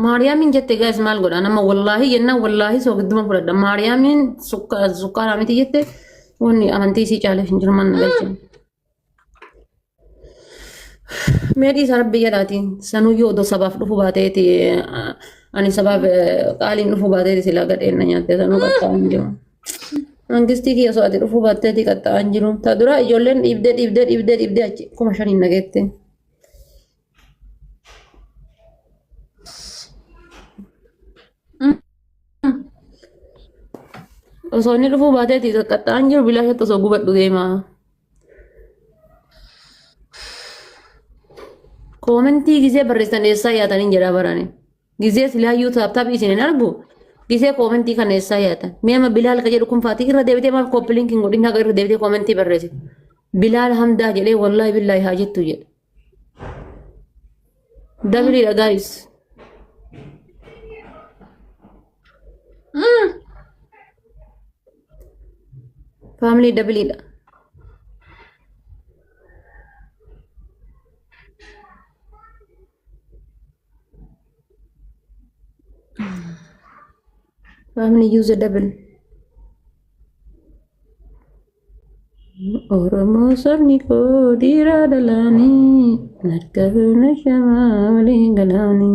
Maariyaamiin jettee gaas maal godha nama wallaahi jennaan wallaahi soo gidduma fudhadha Maariyaamiin sukkaara miti jette wanni amantii isii caaleef hin jiru manna galchine. Meedhii isaa rabbi jedhaatiin sanuyyoo odoo sabaaf dhufu baateeti ani sabaaf qaaliin dhufu baateeti silaa gadheenna nyaattee sanuu qaxxaa hin jiru. Mangistii kiyya osoo ati dhufu baateeti qaxxaa hin jiru. Ta dura ijoolleen dhiibdee achi 5,000 nageette. Osoo inni dhufuu baateeti qaxxaa hin jiru bilaashatti osoo gubadhu deemaa. Komentii gisee barreessan eessaa yaataniin jedhaa barane. Gisee silaayyuu taaptaap isin hin argu. Gisee komentii kana eessaa yaatan. Mi'ama Bilaal ka jedhu kun faatii irra deebitee maaf koppiliinki hin godhin haga irra deebitee komentii barreesse. Bilaal Hamdaa jedhee wallaahi billaahi haa jettu jedhe. Dabliidha gaayis. Faamilii dabliidha. Family use a double. Oromo sarniko dira dalani narkavna shama galani.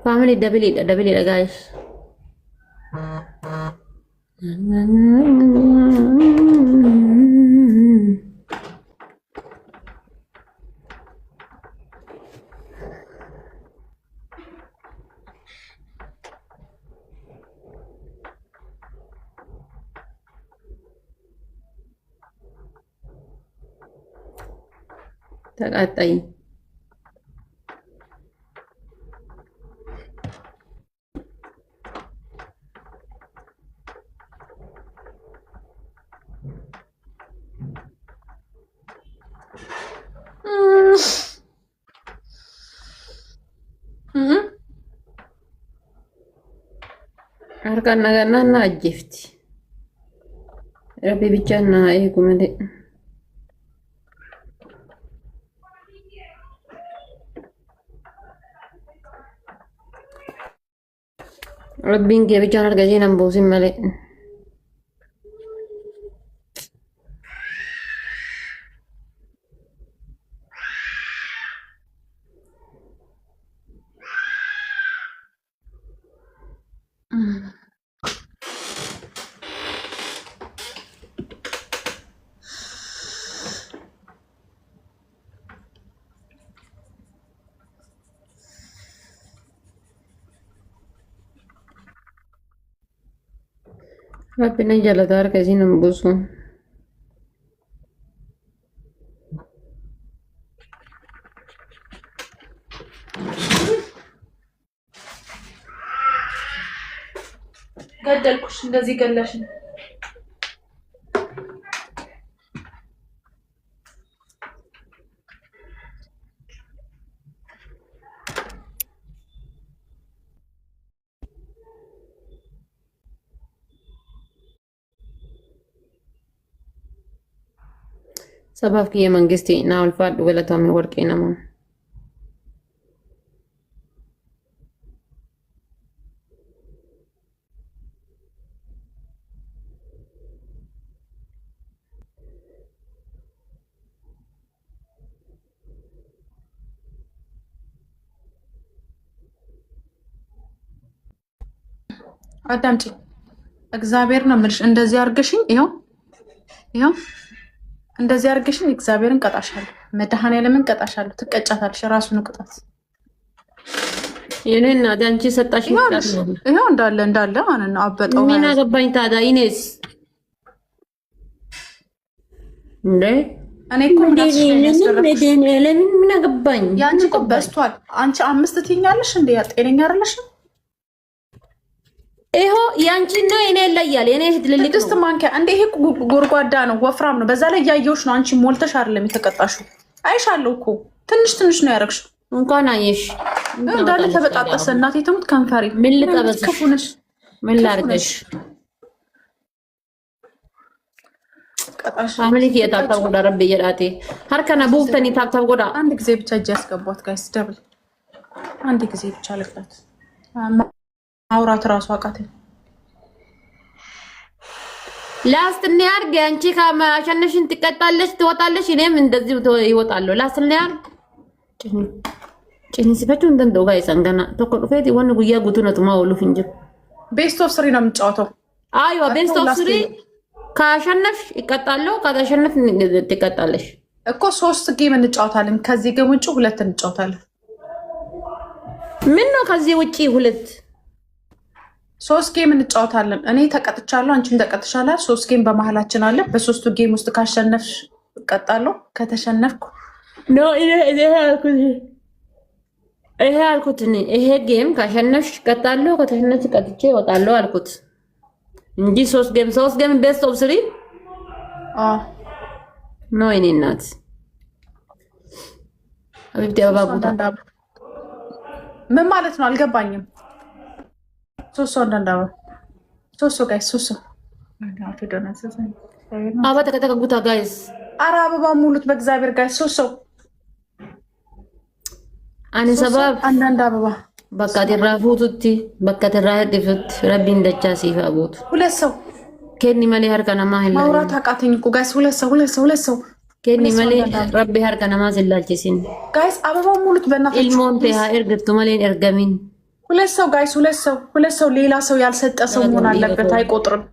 Family double it guys. ተቃጣይ አርካና ጋናና አጀፍቲ ረቢ ብቻና አይኩመለ Rabbiin kee bichaan argachee nan buusin malee. Rabbiin na jaalata harkasii nan buusu. ገደልኩሽ እንደዚህ ገለሽ Sabaaf kiyya mangistii naa ulfaadhu galatame warqee namaa. አዳምጪ እግዚአብሔር ነው የምልሽ እንደዚህ አርገሽኝ ይሄው እንደዚህ አርገሽኝ እግዚአብሔርን ቀጣሻለሁ መድኃኔዓለምን ቀጣሻለሁ ትቀጫታለሽ ራሱን ቅጣት የኔና ዳንቺ ሰጣሽ ይላል ይሄው እንዳለ ማለት ነው አበጠው ምን አገባኝ ታዲያ ኢኔስ እንዴ እኔ እኮ ለምን ምን አገባኝ ያንቺ እኮ በስቷል አንቺ 5 ትይኛለሽ እንዴ ጤነኛ አይደለሽም ይሄ ያንቺና እኔ ይለያል የኔ ትልልቅ ድስት ማንኪያ እንዴ ይሄ ጎርጓዳ ነው ወፍራም ነው በዛ ላይ ያየውሽ ነው አንቺ ሞልተሽ አይደለም የተቀጣሽው አይሻለሁ እኮ ትንሽ ነው ያረግሽው እንኳን አየሽ እንዳለ ተበጣጠሰ እናቴ ትሙት ከንፈሪ ምን ልጠበስሽ ክፉንሽ ምን ላርገሽ ፋሚሊ የታጣው ጎዳ ረብ ይራቴ ሀርከና ቡፍተኒ ታጣው ጎዳ አንድ ጊዜ ብቻ እጅ ያስገቧት ጋይስ ደብል አንድ ጊዜ ብቻ ልቅጣት። ማውራት ራሱ አቃተኝ። ላስት እንያርግ። አንቺ ከማሸነፍሽን ትቀጣለሽ፣ ትወጣለሽ። እኔም እንደዚህ ይወጣለሁ። ላስት እንያርግ። ጭንሲፈቹ እንደው ጋይሰን ገና ተኮ ዱፌቲ ወን ጉያ ጉቱ ነው ማውሉ ፍንጅ ቤስት ኦፍ 3 ነው የምጫወተው። አይዋ ቤስት ኦፍ 3 ካሸነፍሽ ይቀጣለሁ፣ ካሸነፍ ትቀጣለሽ እኮ 3 ጌም እንጫወታለን። ከዚህ ጌም ውጪ 2 እንጫወታለን። ምን ነው ከዚህ ውጪ 2 3 ጌም እንጫወታለን። እኔ ተቀጥቻለሁ፣ አንቺም ተቀጥሻለሽ። 3 ጌም በመሀላችን አለ። በ3ቱ ጌም ውስጥ ካሸነፍሽ እቀጣለሁ፣ ከተሸነፍኩ ኖ ይሄ አልኩት። ይሄ ጌም ካሸነፍሽ እቀጣለሁ፣ ከተሸነፍሽ ቀጥቼ እወጣለሁ አልኩት እንጂ 3 ጌም ቤስት ኦፍ 3 ኖ እኔ እናት አብዲ አባቡታ ምን ማለት ነው አልገባኝም። ሶሶ እንዳንዳባ ሶሶ ጋይስ ሶሶ አባ ተከተከጉታ ጋይስ አረ አበባ ሙሉት በእግዚአብሔር ጋይስ ሶሶ አኔ ሰባብ አንዳንድ አበባ በቃ ተራፉቱቲ በቃ ተራህድፍት ረቢን ደቻ ሲፋቡት 2 ሰው ከኒ ማሊ ሀርከና ማህላ ማውራት አቃተኝ እኮ ጋይስ 2 ሰው ከኒ ማሊ ረቢ ሀርከና ማዝላልቺሲን ጋይስ አበባ ሙሉት በእናትህ ኢልሞንቴ ሀ እርግቱ ማሊን እርገሚን 2 ሰው ጋይስ 2 ሰው ሌላ ሰው ያልሰጠ ሰው መሆን አለበት። አይቆጥርም።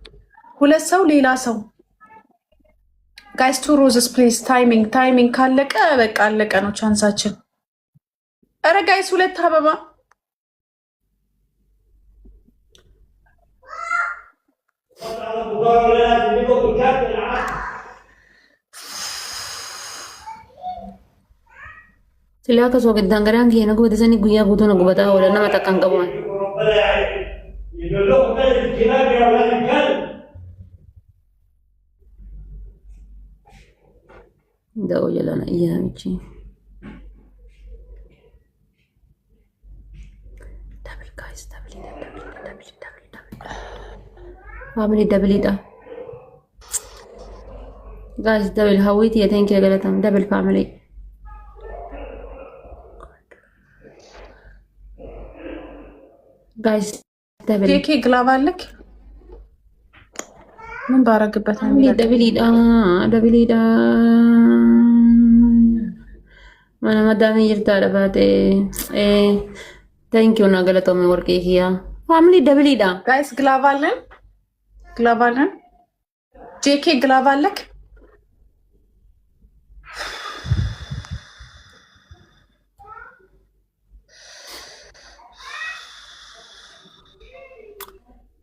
2 ሰው ሌላ ሰው ጋይስ 2 ሮዝስ ፕሊዝ። ታይሚንግ ካለቀ በቃ አለቀ ነው ቻንሳችን። ኧረ ጋይስ 2 አበባ Sila ka so gandang garang kaya nagu desa ni guya guto na gubata wala na matakang kabuan. Daw yala na iya michi. Double guys, double. Family double ida. Guys double hawiti ya thank you galatam double family. ጋይስ ኬኬ ግላብ አለክ ምን ባረግበት ነው ደብሊዳ ማና ማዳሚ ይርታ ለባቴ ታንክ ዩ ናገለቶ ምን ወርቄ ኪያ ፋሚሊ ደብሊዳ ጋይስ ግላብ አለን ጄኬ ግላብ አለክ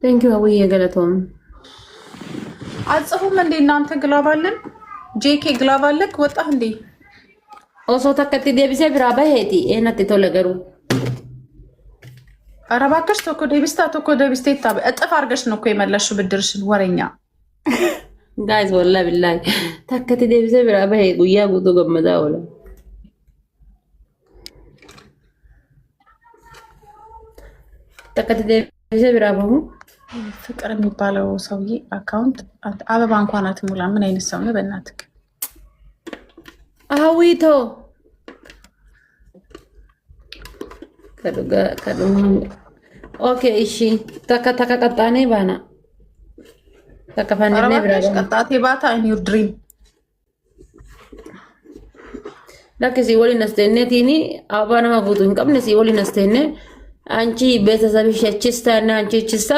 ቴንክ ዩ አውዬ ገለቶም አጽፉም እንዴ እናንተ ግላብ አለን ጄኬ ግላብ አለክ ወጣህ እንዴ ኦሶ ተከቲ ደብሴ ብራባ ሄቲ ኤናት ተለገሩ አረባከሽ ቶኮ ደብስታ ታበ እጥፍ አርገሽ ነው እኮ የመለሽው ብድርሽን ወረኛ ጋይስ ወላ ቢላይ ተከቲ ደብሴ ብራባ ሄ ጉያ ጉቶ ገመዳ ወላ ተከቲ ደብሴ ብራባ ፍቅር የሚባለው ሰውዬ አካውንት አበባ እንኳን አትሞላ። ምን አይነት ሰው ነው በእናትህ? አዊቶ ከዱጋ ኦኬ እሺ ተከቀጣኔ ባና ተከፋኔ ብራጋ ቀጣቴ ባታ ኒው ድሪም ለከሲ ወሊ ነስተነቲኒ አባና ማጉቱን ቀምነሲ ወሊ ነስተነ አንቺ ቤተሰብሽ ችስታ እና አንቺ ችስታ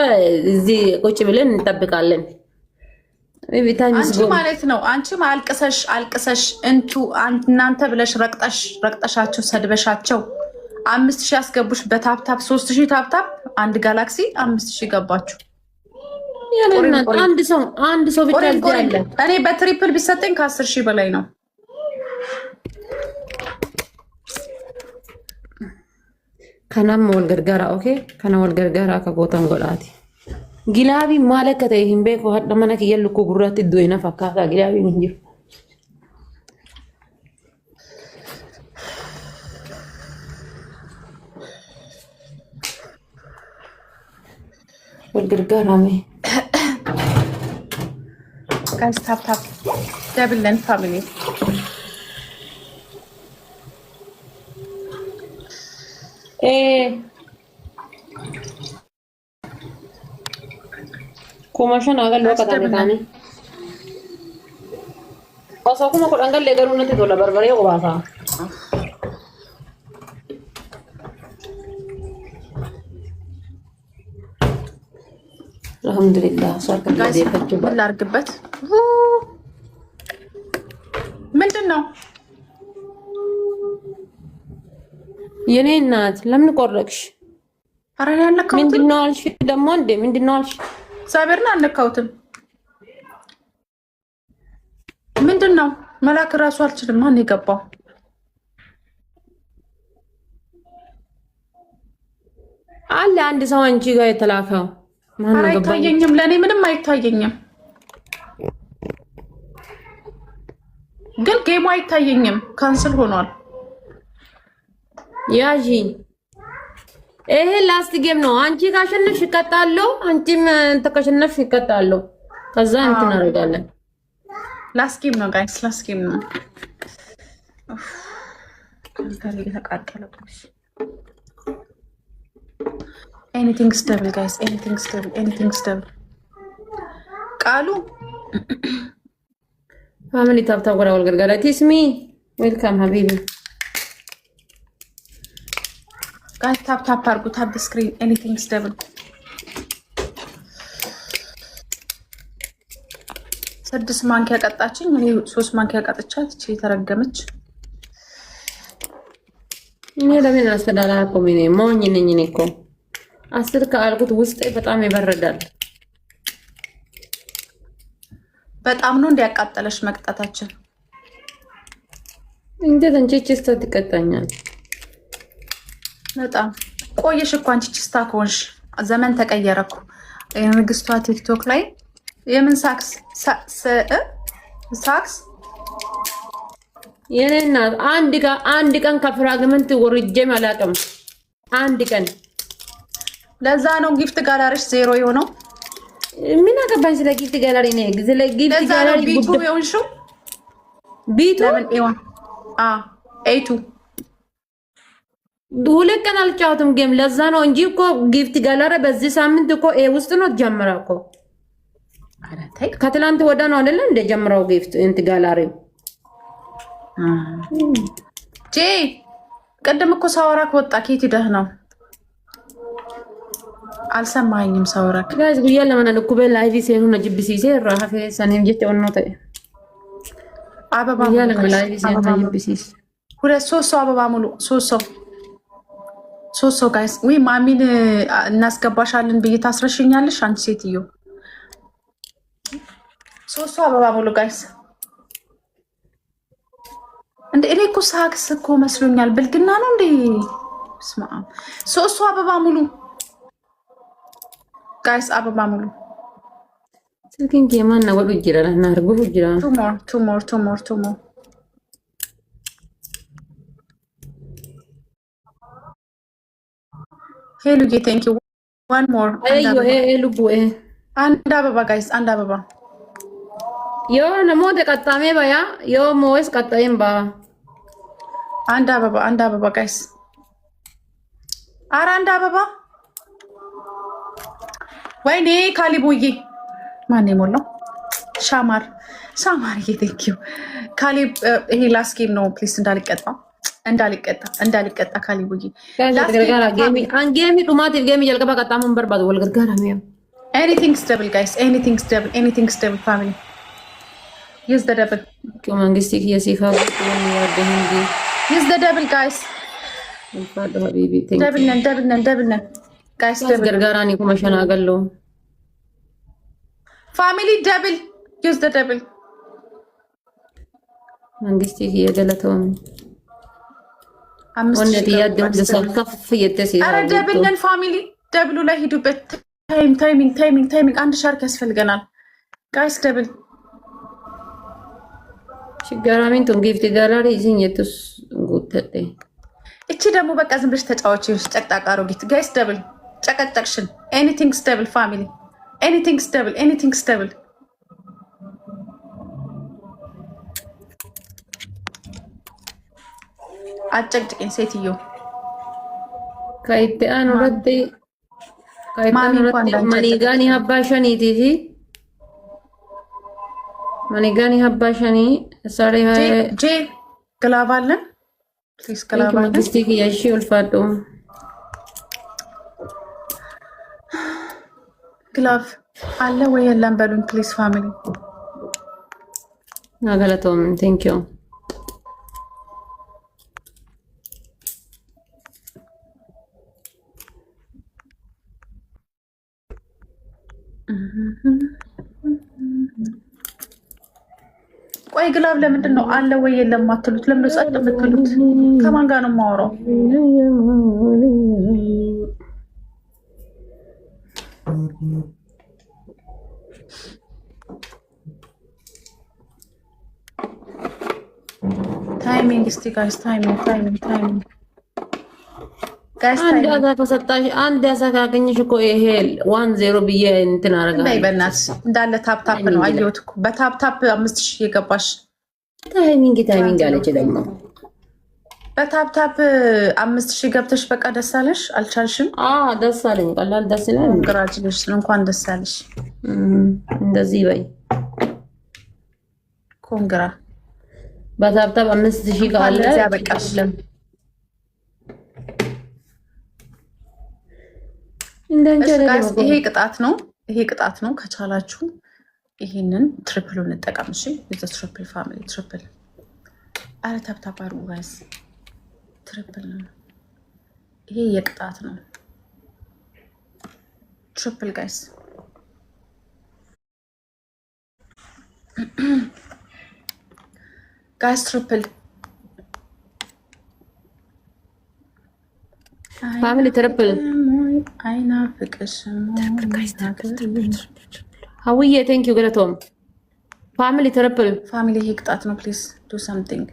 እዚህ ቁጭ ብለን እንጠብቃለን። አንቺ ማለት ነው። አንቺ አልቅሰሽ እናንተ ብለሽ ረቅጠሻቸው ሰድበሻቸው 5000 ያስገቡሽ በታፕታፕ 3000 ታፕታፕ አንድ ጋላክሲ 5000 ገባችሁ። አንድ ሰው ብቻ ያለ እኔ በትሪፕል ቢሰጠኝ ከ10000 በላይ ነው። ከናም ወል ገርጋራ ኦኬ ከና ወል ገርጋራ ከጎታን ጎላቲ ጊላቢ ማለከተ ይሄን ቤኮ ሀደመነክ የልኩ ጉራት ዶይና ፈካታ ጊላቢ እንጂ ወል ገርጋራ ሜ ጋይስ ታፕ ደብለን ፋሚሊ kumashan agal lo kata metani oso kuma ko dangal le garu nati dola barbare ko basa alhamdulillah sarka ጋይስ de kaccu ምን ላድርግበት? ምንድን ነው የኔ እናት ለምን ቆረቅሽ? ኧረ እኔ አልነካሁትም። ምንድነው አልሽ ደግሞ እንዴ? ምንድነው አልሽ? እግዚአብሔርን አልነካሁትም። ምንድን ነው መላክ እራሱ አልችልም። ማን የገባው? አለ አንድ ሰው አንቺ ጋር የተላከው ማን ኧረ ነው ገባኝ? አይታየኝም። ለእኔ ምንም አይታየኝም፣ ግን ጌሙ አይታየኝም። ካንስል ሆኗል። ያጂ ይሄ ላስት ጌም ነው። አንቺ ካሸነፍሽ ይቀጣለሁ፣ አንቺም ተከሸነፍሽ ይቀጣለሁ። ከዛ እንትን አደርጋለን። ላስት ጌም ነው ጋይስ፣ ላስት ጌም ነው። ኤኒቲንግ ስተብል ጋይስ፣ ኤኒቲንግ ስተብል፣ ኤኒቲንግ ስተብል። ቃሉ ፋሚሊ ታብታ ወራ ወልገርጋላ ቲስሚ ዌልካም ሀቢቢ ጋይስ ታፕ ታፕ አድርጉ። ታፕ ስክሪን ኤኒቲንግ ስተብል። 6 ማንኪያ ቀጣችኝ። እኔ 3 ማንኪያ ቀጥቻት እቺ ተረገመች። እኔ ለምን አስተዳላ ኮሚኔ ሞኝ ነኝ እኔ እኮ 10 ከአልኩት ውስጤ በጣም ይበረዳል። በጣም ነው እንዲያቃጠለሽ መቅጣታችን። እንዴት አንቺ ቺስታ ትቀጣኛል? በጣም ቆየሽ እኮ አንቺ ቺስታ ከሆንሽ ዘመን ተቀየረኩ። የንግስቷ ቲክቶክ ላይ የምን ሳክስ የኔ እናት አንድ ቀን ከፍራግመንት ወርጄም አላውቅም። አንድ ቀን ለዛ ነው ጊፍት ጋላሪሽ 0 የሆነው። ምን አገባኝ ስለ ጊፍት ጋላሪ ነው? ስለ ጊፍት ጋላሪ ቢቱ የሆንሽው ቢቱ ለምን ኤዋን ኤቱ 2 ቀን አልጫወትም ጌም። ለዛ ነው እንጂ እኮ ጊፍት ጋላሪ በዚህ ሳምንት እኮ ኤ ውስጥ ነው ጀምራ እኮ ከትላንት ወዳ ነው አይደለ እንደ ጀምራው ጊፍት እንት ጋላሪው ጄ ቅድም እኮ ሳወራክ ወጣ። ኬት ሂደህ ነው? አልሰማኝም። ሳወራክ ጋይስ ጉያ ለማና ለኩበ ላይቭ ሲሆኑ ነጅብሲሴ ራሀፈ ሰኔም ጀት ወንኖተ አበባ ጉያ ለማና ላይቭ ሲሆኑ ነጅብሲስ 3 ሰው አበባ ሙሉ 3 ሰው ጋይስ። ወይ ማሚን እናስገባሻለን ብዬ ታስረሽኛለሽ አንቺ ሴትዮ። 3 ሰው አበባ ሙሉ ጋይስ። እንደ እኔ እኮ ሳክስ እኮ መስሎኛል። ብልግና ነው እንዴ? ስማ 3 ሰው አበባ ሙሉ ጋይስ፣ አበባ ሙሉ። ስልኪን ከማን ነው ወዱ ይጅራል እና አርጉ ይጅራል። ቱ ሞር ሄሉ ጌ ቴንክ ዩ ዋን ሞር። አዮ ሉቡ አንድ አበባ ጋይስ፣ አንድ አበባ። ዮ ነሞተ ቀጣሜ ባያ ዮ ሞስ ቀጣይም ባ አንድ አበባ ጋይስ። አረ አንድ አበባ። ወይኔ ካሊቡዬ ማን የሞላው? ሻማር ቴንክ ዩ ካሊብ። ይሄ ላስት ጌም ነው ፕሊስ፣ እንዳልቀጣ ካሊቡዬ። ጌሚ ዱማቲፍ ጌሚ ጀልቀባ ቀጣሙን በርባዱ ወልገርጋራ ሚያ ኤኒቲንግ ስተብል ጋይስ፣ ኤኒቲንግ ስተብል ፋሚሊ ዩዝ ዘ ደብል መንግስቲ የሲፋ ያደህንዲ ዩዝ ዘ ደብል ጋይስ። እንፋዶ ሀቢቢ ደብል ነን ጋይስ። ደብል ገርጋራኒ ኩመሸና ገሎ ፋሚሊ ደብል ዩዝ ዘ ደብል መንግስቲ የገለተውን ወንነት ያደም ለሰከፍ የተሲ አረ ደብል ነን ፋሚሊ። ደብሉ ላይ ሂዱበት። ታይሚንግ አንድ ሻርክ ያስፈልገናል ጋይስ። ደብል ሽጋራሚን ቱን ጊፍት ጋላሪ ይዝኝ የቱስ ጉተቴ እቺ ደግሞ በቃ ዝም ብለሽ ተጫዋች ጨቅጣቃ አሮጊት ጋይስ። ደብል ጨቀጨቅሽን። ኤኒቲንግ ስተብል ፋሚሊ፣ ኤኒቲንግ ስተብል። አጨቅጭቅኝ ሴትዮ። Kaitaan irratti Maamiin እንኳን እንዳንጨ manigaani abbaa shaniitiifi manigaani abbaa shanii saree ጄ ግላብ አለን ፕሊዝ ግላብ አለን መንግስቲ ያሺ ulfaadhu ግላብ አለ ወይ የለም በሉን ፕሊዝ ፋሚሊ ናገለቶም ቴንክ ዩ ቆይ ግላብ ለምንድን ነው አለ ወይ የለም አትሉት? ለምን ነው ጸጥ የምትሉት? ከማን ጋር ነው የማወራው? ታይሚንግ እስቲ ጋይስ ታይሚንግ ጋይስ አንድ ያዛ ተሰጣሽ አንድ ያዛ ካገኘሽ እኮ ይሄ 10 ብዬ እንትን አረጋለሁ። በእናትሽ እንዳለ ታፕ ታፕ ነው አየሁት እኮ በታፕ ታፕ 5000 የገባሽ ታይሚንግ አለች ደግሞ በታፕ ታፕ 5000 ገብተሽ በቃ ደስ አለሽ? አልቻልሽም? ደስ አለኝ። ቀላል ደስ ይላል። ኮንግራቹሌሽን እንኳን ደስ አለሽ። እንደዚህ በይ ኮንግራ በታፕ ታፕ 5000 ካለ ያበቃሽ። ይሄ ቅጣት ነው። ከቻላችሁ ይሄንን ትሪፕሉን እንጠቀም። እሺ ትሪፕል ፋሚሊ ትሪፕል። አረ ታፕታፕ አድርጉ ጋይስ። ትሪፕል ነው ይሄ የቅጣት ነው። ትሪፕል ጋይስ ትሪፕል ፋሚሊ ትሪፕል አይናፍቅሽም ሀውዬ ቴንክ ዩ ገለቶም ፋሚሊ ትሪፕል ፋሚሊ ይሄ ቅጣት ነው። ፕሊዝ ዱ ሳምቲንግ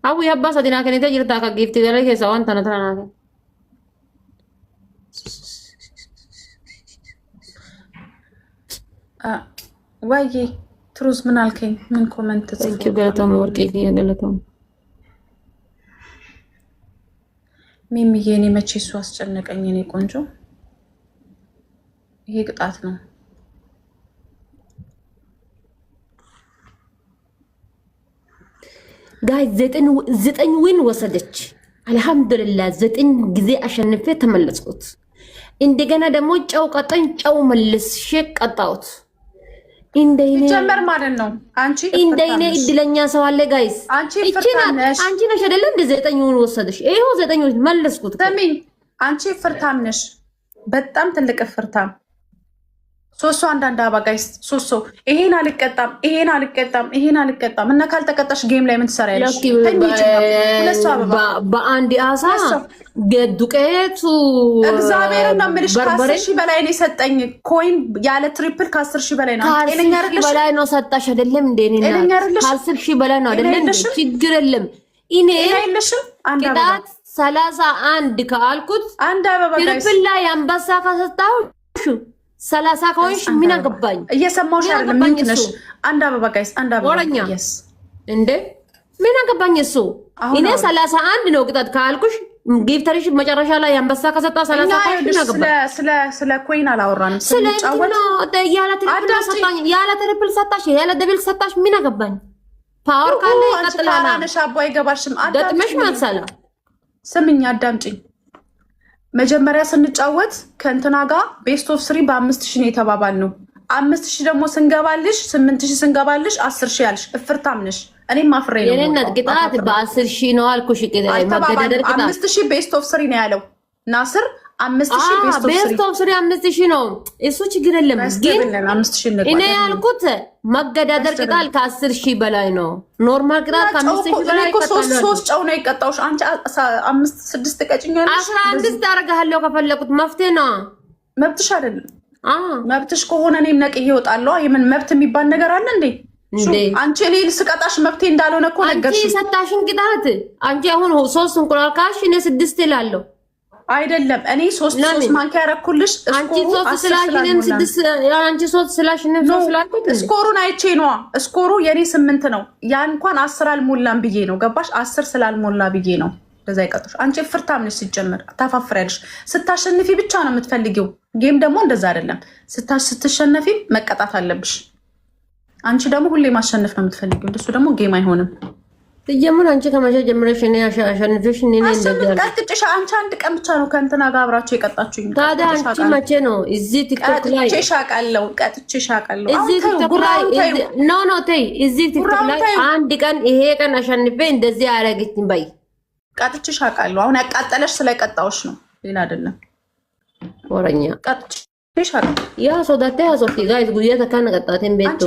ሀውዬ አባ ሰዲና ከኔ ተጅርታ ከጊፍት ገለ ከሳ ዋንታ ነትራና ወይ ትሩዝ ምን አልከኝ? ምን ኮሜንት ቴንክ ዩ ገለቶም ወርቄ ገለቶም ሚሚዬ እኔ መቼ እሱ አስጨነቀኝ። እኔ ቆንጆ ይሄ ቅጣት ነው። ጋይ 9 ዊን ወሰደች። አልሐምዱሊላህ 9 ጊዜ አሸንፌ ተመለስኩት። እንደገና ደግሞ ጨው ቀጠኝ ጨው መልሼ ቀጣሁት። እንደኔ ጀመር ማለት ነው። አንቺ እንደኔ እድለኛ ሰው አለ ጋይስ። አንቺ ነሽ አይደለ እንደ 9 ዊን ወሰደሽ። ይሄው 9 ዊን መለስኩት። ስሚኝ አንቺ ፍርታም ነሽ፣ በጣም ትልቅ ፍርታም። ሶስት አንዳንድ አባ ጋይስ ሶስት ይሄን አልቀጣም እና ካልተቀጣሽ ጌም ላይ ምን ትሰሪያለሽ? በአንድ አሳ ዱቄቱ እግዚአብሔር ነው የምልሽ። ከ10,000 በላይ ነው የሰጠኝ ኮይን ያለ ትሪፕል ከ10,000 በላይ ነው። ጤነኛ አይደለሽ? በላይ ነው ሰጣሽ አይደለም እንዴ? እኔና ከ10,000 በላይ ነው አይደለም? ችግር የለም። እኔ ቅጣት 31 ካልኩት አንድ አበባ ጋይስ ትሪፕል ላይ አንበሳ ከሰጣሁ 30 ከሆንሽ ምን አገባኝ? እየሰማሁሽ አይደለም? ምን ትነሽ? አንድ አበባ ጋይስ አንድ አበባ yes እንዴ ምን አገባኝ? እሱ እኔ 31 ነው ቅጣት ካልኩሽ ጊፍተሪሽ መጨረሻ ላይ አንበሳ ከሰጣ 30 ከሆንሽ ምን አገባኝ? ስለ ኮይን አላወራንም። ስለጫወት ያለ ትሪፕል ሰጣሽ ያለ ደብል ሰጣሽ ምን አገባኝ? ፓወር ካለ ይቀጥላል። ነሽ አቦ አይገባሽም። ገጥመሽ ማንሳላ ስምኝ አዳምጪኝ። መጀመሪያ ስንጫወት ከእንትና ጋር ቤስት ኦፍ 3 በ5,000 ነው የተባባልነው። 5,000 ደግሞ ስንገባልሽ 8,000 ስንገባልሽ 10,000 ያልሽ እፍርታም ነሽ። እኔም አፍሬ ነው የኔነት ቅጣት በ10,000 ነው አልኩሽ። መገዳደር ቅጣት 5,000 ቤስት ኦፍ 3 ነው ያለው ናስር 5,000 ቤስት ኦፍ 3 5,000 ነው እሱ ችግር የለም። ግን እኔ ያልኩት መገዳደር ቅጣት ከ10,000 በላይ ነው። ኖርማል ቅጣት ከ5,000 በላይ ይቀጣል። ሶስት ጨው ነው የቀጣውሽ አንቺ 5 6 ቀጭኛለሽ። 11 ታረጋለሁ ከፈለኩት መፍትሄ ነው። መብትሽ አይደለም። መብትሽ ከሆነ እኔም ነቅዬ እወጣለሁ። የምን መብት የሚባል ነገር አለ እንዴ? አንቺ እኔ ስቀጣሽ መብቴ እንዳልሆነ እኮ ነገርሽ። አንቺ ሰጣሽን ቅጣት አንቺ አሁን 3 እንቁላል ካሽ እኔ 6 እላለሁ አይደለም። እኔ 3 ማንኪያ ያረኩልሽ። አንቺ 3 ስላሽነን 6 አንቺ 3 ስላሽነን 3 ስላልኩት ስኮሩን አይቼ ነው። ስኮሩ የኔ 8 ነው። ያን እንኳን 10 አልሞላም ብዬ ነው። ገባሽ? 10 ስላልሞላ ብዬ ነው። ለዛ ይቀጥሽ። አንቺ ፍርታም ነሽ ሲጀመር ታፋፍሪያለሽ። ስታሸንፊ ብቻ ነው የምትፈልጊው። ጌም ደግሞ እንደዛ አይደለም። ስትሸነፊ መቀጣት አለብሽ። አንቺ ደግሞ ሁሌ ማሸነፍ ነው የምትፈልጊው። እንደሱ ደግሞ ጌም አይሆንም። ሲጀምር አንቺ ከመቼ ጀምረሽ እኔ አሸንፈሽ እኔ እንደዚህ ቀጥጭሽ። አንቺ አንድ ቀን ብቻ ነው ከእንትና ጋር አብራችሁ የቀጣችሁኝ። ታዲያ አንቺ መቼ ነው እዚህ ቲክቶክ ላይ ቀጥቼሽ አውቃለሁ። እዚህ ቲክቶክ ላይ ኖ ተይ፣ እዚህ ቲክቶክ ላይ አንድ ቀን ይሄ ቀን አሸንፌ እንደዚህ አያረግኝ በይ። ቀጥቼሽ አውቃለሁ። አሁን ያቃጠለሽ ስለቀጣዎች ነው፣ ሌላ አይደለም። ወረኛ ቀጥቼሽ አውቃለሁ። ያ ሶዳቴ ሶፊ ጋይስ ጉያ ተካነ ቀጣቴን ቤቱ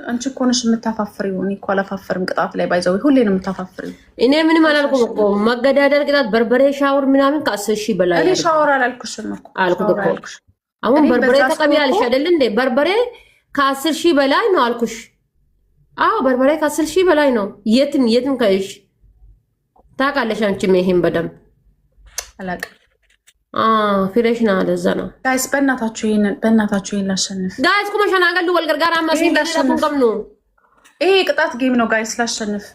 አንቺ እኮ ነሽ የምታፋፍሪው። እኔ እኮ አላፋፍርም። ቅጣት ላይ ባይዘው ሁሌ ነው የምታፋፍሪው። እኔ ምንም አላልኩም እኮ መገዳደል ቅጣት በርበሬ ሻወር ምናምን ከ10,000 በላይ እኔ ሻወር አላልኩሽም እኮ አልኩት እኮ። አሁን በርበሬ ተቀቢያለሽ አይደል እንዴ? በርበሬ ከ10,000 በላይ ነው አልኩሽ። አዎ በርበሬ ከ10,000 በላይ ነው። የትም ከይሽ ታውቃለሽ አንቺ ይሄን በደንብ አላውቅም። ፍሬሽ ነው ለዛ ነው ጋይስ። በእናታችሁ ይሄን ላሸንፍ ጋይስ። ኩማ ሸናገሉ ወልገርጋራ ማስኝ ላሸንፍ ከምኑ ይሄ ቅጣት ጌም ነው ጋይስ። ላሸንፍ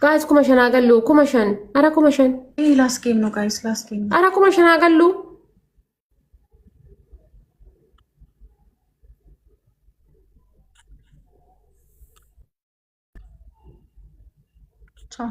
ጋይስ። ኩማ ሸናገሉ ኩማሸን አራ ኩማሸን ይሄ ላስ ጌም ነው ጋይስ። ላስ ጌም ነው። አራ ኩማ ሸናገሉ ቻው